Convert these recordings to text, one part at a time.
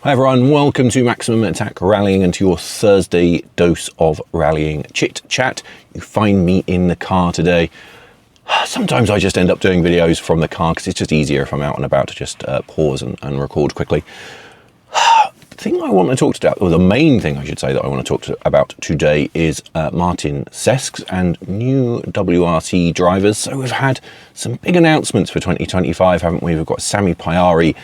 Hi everyone, welcome to Maximum Attack Rallying and to your Thursday dose of rallying chit chat. You find me in the car today. Sometimes I just end up doing videos from the car because it's just easier if I'm out and about to just pause and record quickly. The thing I want to talk about, or the main thing I should say that I want to talk about today is Mārtiņš Sesks and new WRC drivers. So we've had some big announcements for 2025, haven't we? We've got Sami Pajari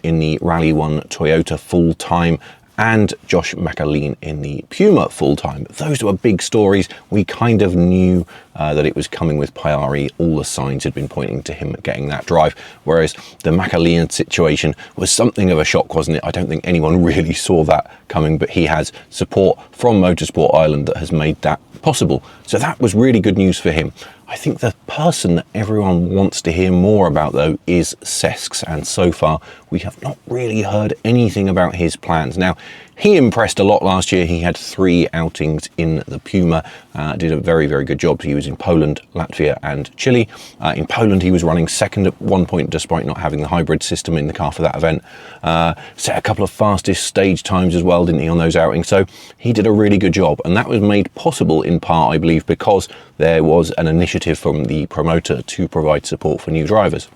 in the Rally 1 Toyota full-time and Josh McAleen in the Puma full-time. Those were big stories. We kind of knew that it was coming with Pajari. All the signs had been pointing to him getting that drive, whereas the McAleen situation was something of a shock, wasn't it? I don't think anyone really saw that coming, but he has support from Motorsport Ireland that has made that possible. So that was really good news for him. I think the person that everyone wants to hear more about, though, is Sesks, and so far we have not really heard anything about his plans. Now, he impressed a lot last year. He had 3 outings in the Puma, did a very, very good job. He was in Poland, Latvia and Chile. In Poland, he was running second at one point, despite not having the hybrid system in the car for that event. Set a couple of fastest stage times as well, didn't he, on those outings? So he did a really good job, and that was made possible in part, I believe, because there was an initiative from the promoter to provide support for new drivers.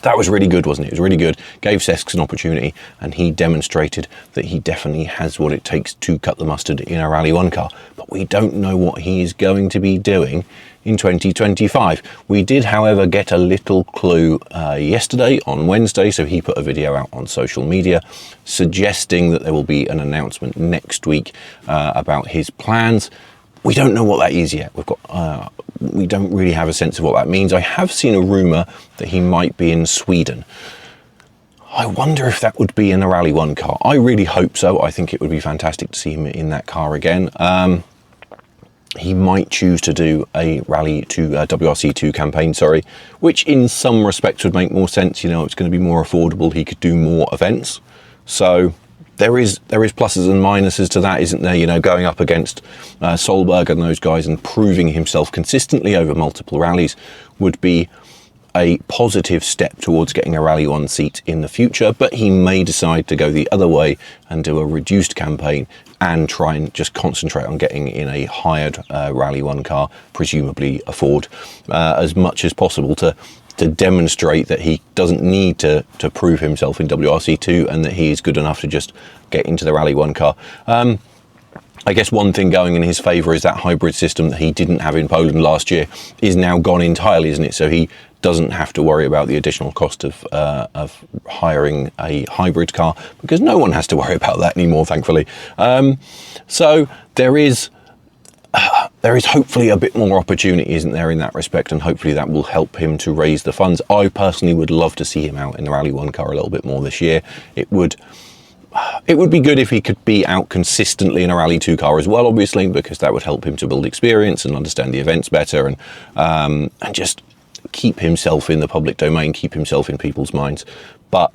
That was really good, wasn't it? It was really good, gave Sesks an opportunity, and he demonstrated that he definitely has what it takes to cut the mustard in a Rally 1 car. But we don't know what he is going to be doing in 2025. We did, however, get a little clue yesterday on Wednesday, so he put a video out on social media suggesting that there will be an announcement next week about his plans. We don't know what that is yet. We don't really have a sense of what that means. I have seen a rumour that he might be in Sweden. I wonder if that would be in a Rally 1 car. I really hope so. I think it would be fantastic to see him in that car again. He might choose to do a WRC 2 campaign, which in some respects would make more sense. You know, it's going to be more affordable. He could do more events. So there is pluses and minuses to that, isn't there? You know, going up against Solberg and those guys and proving himself consistently over multiple rallies would be a positive step towards getting a Rally 1 seat in the future. But he may decide to go the other way and do a reduced campaign and try and just concentrate on getting in a hired Rally 1 car, presumably afford as much as possible to demonstrate that he doesn't need to prove himself in WRC 2 and that he is good enough to just get into the Rally 1 car. I guess one thing going in his favour is that hybrid system that he didn't have in Poland last year is now gone entirely, isn't it? So he doesn't have to worry about the additional cost of hiring a hybrid car, because no one has to worry about that anymore, thankfully. So there is hopefully a bit more opportunity, isn't there, in that respect, and hopefully that will help him to raise the funds. I personally would love to see him out in the Rally 1 car a little bit more this year. It would be good if he could be out consistently in a Rally 2 car as well, obviously, because that would help him to build experience and understand the events better, and just keep himself in the public domain, keep himself in people's minds. But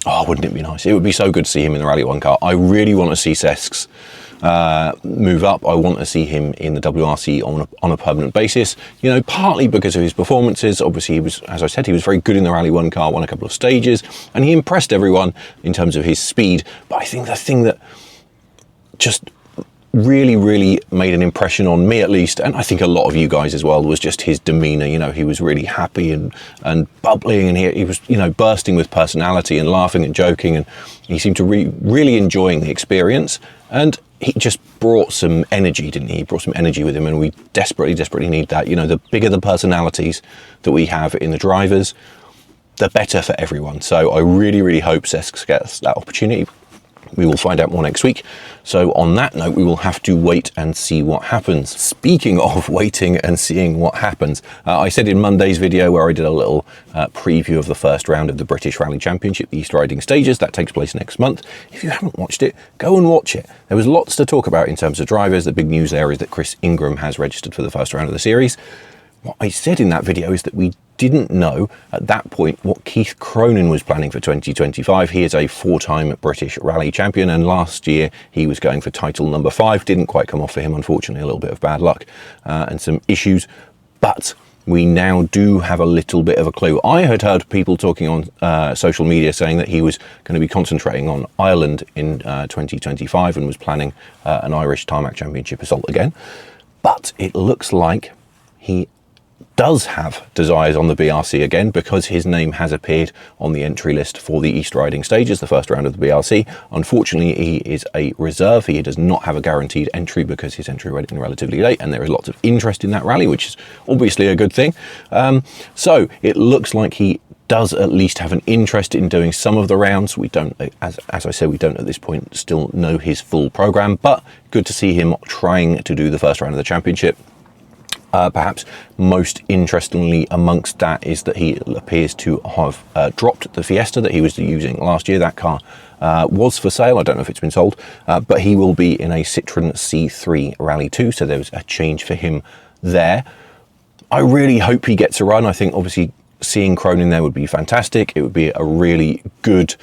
wouldn't it be nice? It would be so good to see him in the Rally 1 car. I really want to see Sesks move up. I want to see him in the WRC on a permanent basis, you know, partly because of his performances. Obviously, he was, as I said, he was very good in the Rally 1 car, won a couple of stages, and he impressed everyone in terms of his speed. But I think the thing that just really, really made an impression on me, at least, and I think a lot of you guys as well, was just his demeanour. You know, he was really happy and bubbling, and he was, you know, bursting with personality and laughing and joking, and he seemed to really enjoying the experience. And he just brought some energy, didn't he? He brought some energy with him, and we desperately need that. You know, the bigger the personalities that we have in the drivers, the better for everyone. So I really, really hope Sesks gets that opportunity. We will find out more next week. So on that note, we will have to wait and see what happens. Speaking of waiting and seeing what happens, I said in Monday's video, where I did a little preview of the first round of the British Rally Championship, the East Riding Stages, that takes place next month. If you haven't watched it, go and watch it. There was lots to talk about in terms of drivers. The big news there is that Chris Ingram has registered for the first round of the series. What I said in that video is that we didn't know at that point what Keith Cronin was planning for 2025. He is a 4-time British Rally champion, and last year he was going for title number 5. Didn't quite come off for him, unfortunately, a little bit of bad luck and some issues. But we now do have a little bit of a clue. I had heard people talking on social media saying that he was going to be concentrating on Ireland in 2025 and was planning an Irish Tarmac Championship assault again. But it looks like he does have desires on the BRC again, because his name has appeared on the entry list for the East Riding Stages, the first round of the BRC. Unfortunately, he is a reserve. He does not have a guaranteed entry because his entry went in relatively late, and there is lots of interest in that rally, which is obviously a good thing. So it looks like he does at least have an interest in doing some of the rounds. We don't, as I said, we don't at this point still know his full program, but good to see him trying to do the first round of the championship. Perhaps most interestingly amongst that is that he appears to have dropped the Fiesta that he was using last year. That car was for sale. I don't know if it's been sold, but he will be in a Citroen C3 Rally 2, so there was a change for him there. I really hope he gets a run. I think obviously seeing Cronin there would be fantastic. It would be a really good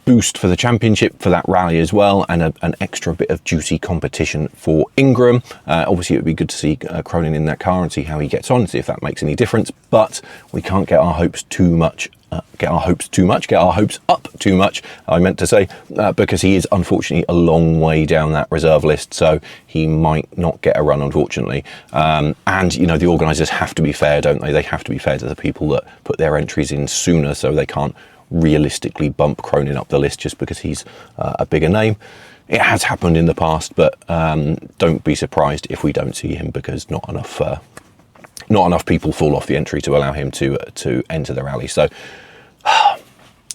boost for the championship, for that rally as well, and an extra bit of juicy competition for Ingram. Obviously it would be good to see Cronin in that car and see how he gets on, see if that makes any difference, but we can't get our hopes too much, get our hopes up too much, I meant to say, because he is unfortunately a long way down that reserve list, so he might not get a run, unfortunately. And you know, the organisers have to be fair, don't they? They have to be fair to the people that put their entries in sooner, so they can't realistically bump Cronin up the list just because he's a bigger name. It has happened in the past, but don't be surprised if we don't see him, because not enough people fall off the entry to allow him to enter the rally. So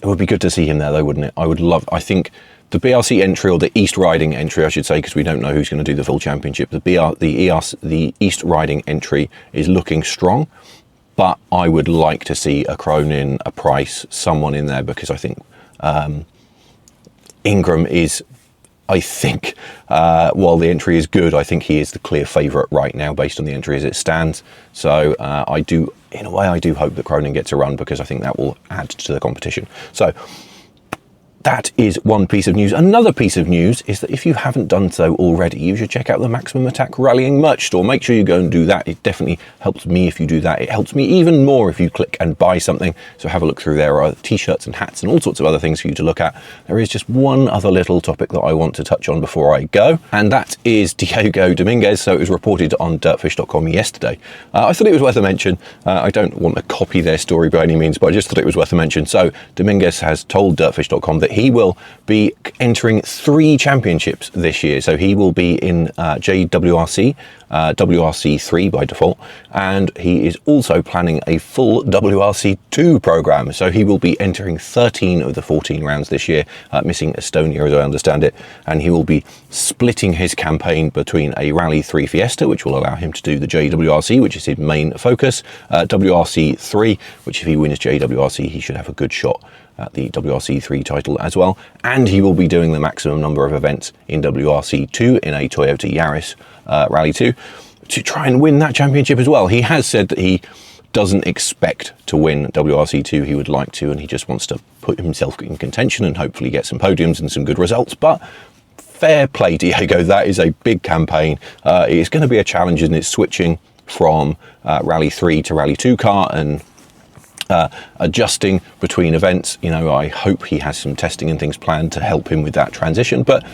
it would be good to see him there though, wouldn't it? I think the BRC entry, or the East Riding entry I should say, because we don't know who's going to do the full championship, the East Riding entry is looking strong. But I would like to see a Cronin, a Price, someone in there, because I think Ingram is, I think, while the entry is good, I think he is the clear favourite right now based on the entry as it stands. So I do hope that Cronin gets a run, because I think that will add to the competition. So that is one piece of news. Another piece of news is that if you haven't done so already, you should check out the Maximum Attack Rallying merch store. Make sure you go and do that. It definitely helps me if you do that. It helps me even more if you click and buy something. So have a look through. There are t-shirts and hats and all sorts of other things for you to look at. There is just one other little topic that I want to touch on before I go, and that is Diego Dominguez. So it was reported on dirtfish.com yesterday. I thought it was worth a mention. I don't want to copy their story by any means, but I just thought it was worth a mention. So Dominguez has told dirtfish.com that he will be entering 3 championships this year. So he will be in JWRC, WRC 3 by default, and he is also planning a full WRC 2 program. So he will be entering 13 of the 14 rounds this year, missing Estonia as I understand it, and he will be splitting his campaign between a Rally 3 Fiesta, which will allow him to do the JWRC, which is his main focus, WRC 3, which if he wins JWRC he should have a good shot at the WRC 3 title as well, and he will be doing the maximum number of events in WRC 2 in a Toyota Yaris Rally 2 to try and win that championship as well. He has said that he doesn't expect to win WRC 2, he would like to, and he just wants to put himself in contention and hopefully get some podiums and some good results. But fair play, Diego, that is a big campaign. It's going to be a challenge, and it's switching from Rally 3 to Rally 2 car and adjusting between events. You know, I hope he has some testing and things planned to help him with that transition. But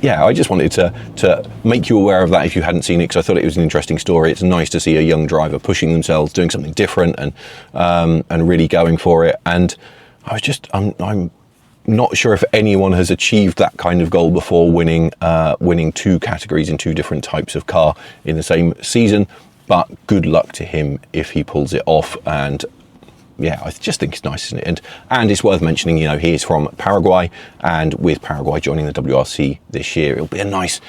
yeah, I just wanted to make you aware of that if you hadn't seen it, because I thought it was an interesting story. It's nice to see a young driver pushing themselves, doing something different, and really going for it. And I'm not sure if anyone has achieved that kind of goal before, winning 2 categories in 2 different types of car in the same season. But good luck to him if he pulls it off. And yeah, I just think it's nice, isn't it? And it's worth mentioning, you know, he is from Paraguay, and with Paraguay joining the WRC this year, it'll be a nice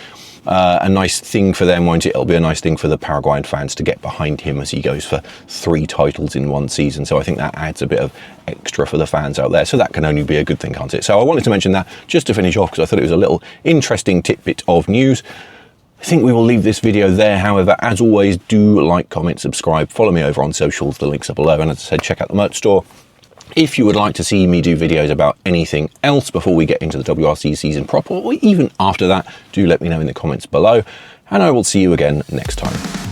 thing for them, won't it? It'll be a nice thing for the Paraguayan fans to get behind him as he goes for 3 titles in one season. So I think that adds a bit of extra for the fans out there. So that can only be a good thing, can't it? So I wanted to mention that just to finish off, because I thought it was a little interesting tidbit of news. I think we will leave this video there. However, as always, do like, comment, subscribe, follow me over on socials, the links are below, and as I said, check out the merch store. If you would like to see me do videos about anything else before we get into the WRC season proper, or even after that, do let me know in the comments below, and I will see you again next time.